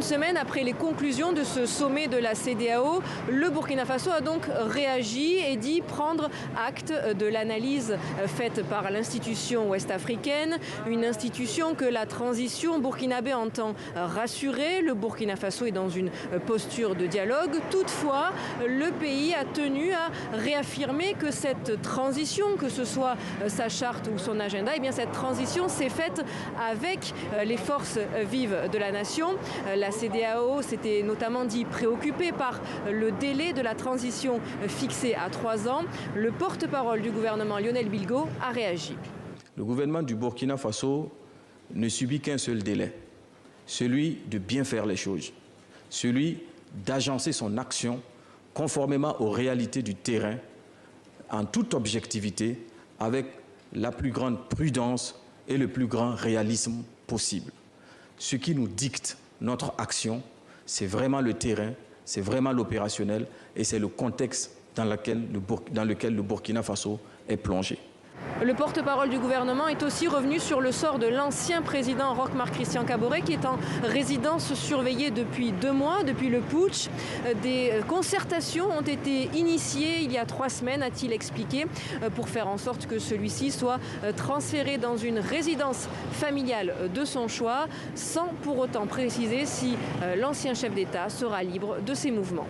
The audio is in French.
semaine après les conclusions de ce sommet de la CEDEAO, le Burkina Faso a donc réagi et dit prendre acte de l'analyse faite par l'institution ouest-africaine, une institution que la transition burkinabé entend rassurer. Le Burkina Faso est dans une posture de dialogue. Toutefois, le pays a tenu à réaffirmer que cette transition, que ce soit sa charte ou son agenda, eh bien cette transition s'est faite avec les forces vives de la nation. La CEDEAO s'était notamment dit préoccupée par le délai de la transition fixé à 3 ans. Le porte-parole du gouvernement, Lionel Bilgo, a réagi. Le gouvernement du Burkina Faso ne subit qu'un seul délai, celui de bien faire les choses, celui d'agencer son action conformément aux réalités du terrain, en toute objectivité, avec la plus grande prudence et le plus grand réalisme possible. Ce qui nous dicte notre action, c'est vraiment le terrain, c'est vraiment l'opérationnel et c'est le contexte dans lequel le Burkina Faso est plongé. Le porte-parole du gouvernement est aussi revenu sur le sort de l'ancien président Roch-Marc Christian Kaboré qui est en résidence surveillée depuis 2 mois, depuis le putsch. Des concertations ont été initiées il y a 3 semaines, a-t-il expliqué, pour faire en sorte que celui-ci soit transféré dans une résidence familiale de son choix, sans pour autant préciser si l'ancien chef d'État sera libre de ses mouvements.